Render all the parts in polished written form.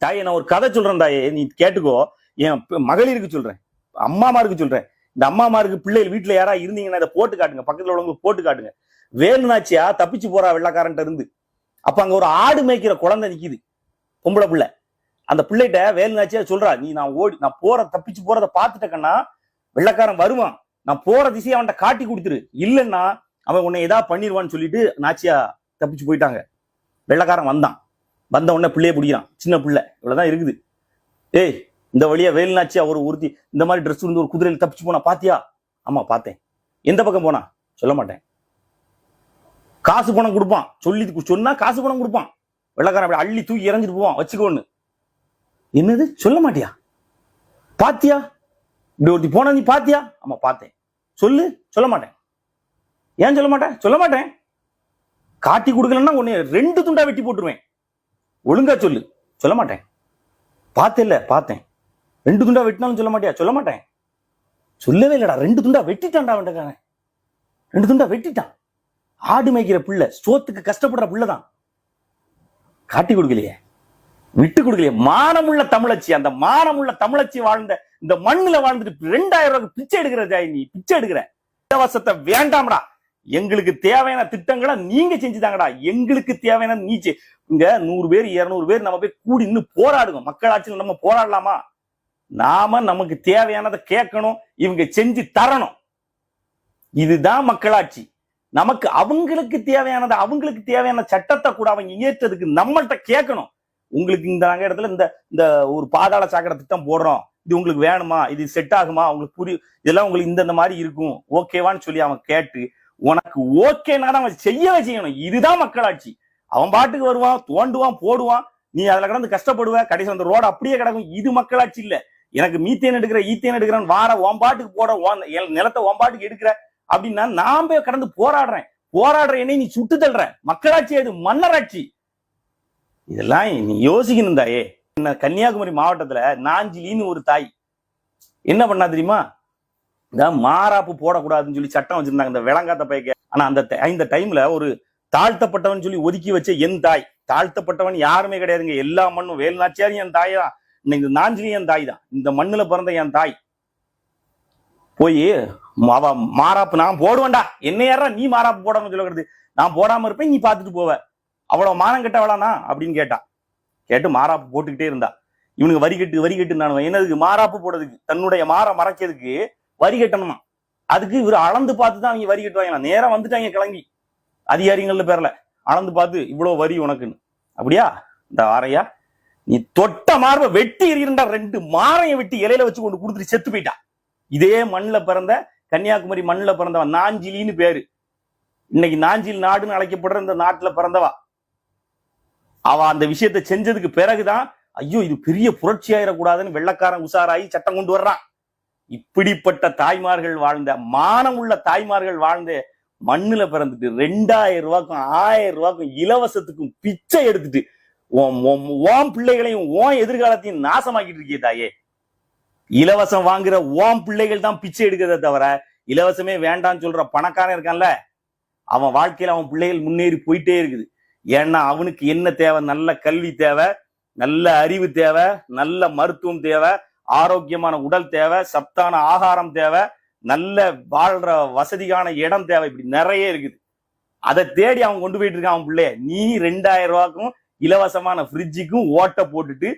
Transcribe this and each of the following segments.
தாயே நான் ஒரு கதை சொல்றேன் தாயே, நீ கேட்டுக்கோ. என் மகளிருக்கு சொல்றேன், அம்மாமாருக்கு சொல்றேன். இந்த அம்மாமாருக்கு பிள்ளைகள் வீட்டுல யாரா இருந்தீங்கன்னா இதை போட்டு காட்டுங்க, பக்கத்துல உள்ளவங்களுக்கு போட்டு காட்டுங்க. வேலுநாச்சியா தப்பிச்சு போறா வெள்ளக்காரன்ட்ட இருந்து. அப்ப அங்க ஒரு ஆடு மேய்க்கிற குழந்தை நிக்குது, பொம்பளை பிள்ளை. அந்த பிள்ளைகிட்ட வேலுநாச்சியா சொல்றா, நீ நான் தப்பிச்சு போறதை பார்த்துட்டேன்னா வெள்ளக்காரன் வருவான், நான் போற திசையை அவன்கிட்ட காட்டி கொடுத்துரு, இல்லைன்னா அவன் உன்னை ஏதா பண்ணிடுவான்னு சொல்லிட்டு நாச்சியா தப்பிச்சு போயிட்டாங்க. வெள்ளக்காரன் வந்த உடனே பிள்ளைய பிடிக்கிறான், சின்ன பிள்ளை இவ்வளவுதான் இருக்குது. ஏய், இந்த வழியா வேலுநாச்சியா ஒருத்தி இந்த மாதிரி ட்ரெஸ் இருந்து ஒரு குதிரையில் தப்பிச்சு போனா பாத்தியா? ஆமா பார்த்தேன். எந்த பக்கம் போனா? சொல்ல மாட்டேன். காசு பணம் கொடுப்பான், சொன்னா காசு பணம் கொடுப்பான். வெள்ளக்காரன் அப்படி அள்ளி தூக்கி இறஞ்சிட்டு போவான், வச்சுக்கோன்னு. என்னது சொல்ல மாட்டியா? பாத்தியா இப்படி ஒருத்தி போன நீ பாத்தியா? ஆமா பார்த்தேன். சொல்லு. சொல்ல மாட்டேன். ஏன் சொல்ல மாட்டேன்? சொல்ல மாட்டேன். காட்டி கொடுக்கலன்னா உன்னை 2 துண்டா வெட்டி போட்டுருவேன். ஒழுங்கா சொல்லு. சொல்ல மாட்டேன். பார்த்தேன். 2 துண்டா வெட்டினாலும் சொல்ல மாட்டியா? சொல்ல மாட்டேன். சொல்லவே இல்லடா, 2 துண்டா வெட்டிட்டான்டா வெண்டக்காரன். 2 துண்டா வெட்டிட்டான். ஆடு மேய்க்கிற பிள்ளை, சோத்துக்கு கஷ்டப்படுற பிள்ளைதான். காட்டி கொடுக்கலையே, விட்டு கொடுக்கலையே. மானமுள்ள தமிழச்சி, அந்த மானமுள்ள தமிழச்சி வாழ்ந்த இந்த மண்ணுல வாழ்ந்துட்டு 2000 ரூபாய்க்கு பிச்சை எடுக்கிற ஜாய், நீ பிச்சை எடுக்கிற. இலவசத்தை வேண்டாம்டா, எங்களுக்கு தேவையான திட்டங்களை நீங்க செஞ்சுதாங்கடா. எங்களுக்கு தேவையான நீச்சு இங்க 100 பேர் 200 பேர் நம்ம போய் கூடி இன்னும் போராடுங்க. மக்களாட்சியில் நம்ம போராடலாமா? நாம நமக்கு தேவையானதை கேட்கணும், இவங்க செஞ்சு தரணும். இதுதான் மக்களாட்சி. நமக்கு அவங்களுக்கு தேவையான சட்டத்தை கூட அவங்க இயற்றதுக்கு நம்மள்கிட்ட கேட்கணும். உங்களுக்கு இந்த இடத்துல இந்த ஒரு பாதாள சாக்கடை திட்டம் போடுறோம், இது உங்களுக்கு வேணுமா? இது செட் ஆகுமா? உங்களுக்கு புரியும்? இதெல்லாம் உங்களுக்கு இந்த மாதிரி இருக்கும், ஓகேவான்னு சொல்லி அவன் கேட்டு உனக்கு ஓகேனா அவன் செய்யணும். இதுதான் மக்களாட்சி. அவன் பாட்டுக்கு வருவான், தோண்டுவான், போடுவான், நீ அதுல கிடந்து கஷ்டப்படுவ, கடைசி அந்த ரோடு அப்படியே கிடக்கும். இது மக்களாட்சி இல்ல. எனக்கு மீத்தேன் எடுக்கிறான் வார உன் பாட்டுக்கு போட, நிலத்தை உன் பாட்டுக்கு எடுக்கிற அப்படின்னா நான் போய் கடந்து போராடுற என்னை நீ சுட்டு தள்ளுற. மக்களாட்சி அது மன்னராட்சி. இதெல்லாம் நீ யோசிக்கணும் தாயே. கன்னியாகுமரி மாவட்டத்துல நாஞ்சிலின்னு ஒரு தாய் என்ன பண்ணா தெரியுமா? மாராப்பு போடக்கூடாதுன்னு சொல்லி சட்டம் வச்சிருந்தாங்க, இந்த விளங்காத்த பைக்க. ஆனா அந்த டைம்ல ஒரு தாழ்த்தப்பட்டவன் சொல்லி ஒதுக்கி வச்ச என் தாய், தாழ்த்தப்பட்டவன் யாருமே கிடையாதுங்க. எல்லா மண்ணும் வேலுநாச்சியாரும் என் தாய் தான், இந்த நாஞ்சிலியும் என் தாய் தான், இந்த மண்ணுல பிறந்த என் தாய். போய் அவ மாராப்பு நான் போடுவேன்டா, என்ன யாரா நீ மாராப்பு போடாம சொல்லுறது? நான் போடாம இருப்பேன், நீ பாத்துட்டு போவ, அவ்வளவு மானம் கெட்டவளானா அப்படின்னு கேட்டு மாராப்பு போட்டுக்கிட்டே இருந்தா. இவனுக்கு வரி கட்டு நான் என்னதுக்கு? மாராப்பு போடுறதுக்கு, தன்னுடைய மறைக்கிறதுக்கு வரி கட்டணுமா? அதுக்கு இவர் அளந்து பார்த்து தான் அவங்க வரி கட்டுவாங்க. நேரம் வந்துட்டாங்க கிளம்பி, அதிகாரிகள் பேர்ல அளந்து பார்த்து இவ்வளவு வரி உனக்குன்னு. அப்படியா? இந்த ஆரையா நீ தொட்ட மார்பை வெட்டி எறிகிறா, 2 மாரையை வெட்டி இலையில வச்சு கொண்டு கொடுத்துட்டு செத்து போயிட்டா. இதே மண்ணுல பிறந்த, கன்னியாகுமரி மண்ணுல பிறந்தவன், நாஞ்சிலின்னு பேரு. இன்னைக்கு நாஞ்சில் நாடுன்னு அழைக்கப்படுற இந்த நாட்டுல பிறந்தவா. அவ அந்த விஷயத்தை செஞ்சதுக்கு பிறகுதான் ஐயோ இது பெரிய புரட்சி ஆயிடக்கூடாதுன்னு வெள்ளக்காரன் உஷாராயி சட்டம் கொண்டு வர்றான். இப்படிப்பட்ட தாய்மார்கள் வாழ்ந்த, மானம் உள்ள தாய்மார்கள் வாழ்ந்த மண்ணுல பிறந்துட்டு 2000 ரூபாய்க்கும் 1000 ரூபாய்க்கும் இலவசத்துக்கும் பிச்சை எடுத்துட்டு ஓம் பிள்ளைகளையும் ஓம் எதிர்காலத்தையும் நாசமாக்கிட்டு இருக்கிய தாயே. இலவசம் வாங்குற ஓம் பிள்ளைகள் தான் பிச்சை எடுக்கிறத தவிர, இலவசமே வேண்டாம்னு சொல்ற பணக்காரன் இருக்கான்ல, அவன் வாழ்க்கையில அவன் பிள்ளைகள் முன்னேறி போயிட்டே இருக்குது. ஏன்னா அவனுக்கு என்ன தேவை? நல்ல கல்வி தேவை, நல்ல அறிவு தேவை, நல்ல மருத்துவம் தேவை, ஆரோக்கியமான உடல் தேவை, சத்தான ஆகாரம் தேவை, நல்ல வாழ்ற வசதியான இடம் தேவை. இப்படி நிறைய இருக்குது. அதை தேடி அவன் கொண்டு போயிட்டு இருக்கான் அவன் பிள்ளைய. நீ 2000 ரூபாய்க்கும் இலவசமான ஃப்ரிட்ஜுக்கும் ஓட்ட போட்டுட்டு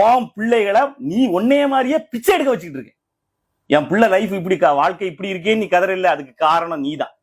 உன் பிள்ளைகளை நீ ஒன்னே மாதிரியே பிச்சை எடுக்க வச்சுக்கிட்டு இருக்க. என் பிள்ளை லைஃப் இப்படி, வாழ்க்கை இப்படி இருக்கேன்னு நீ கதற இல்லை, அதுக்கு காரணம் நீதான்.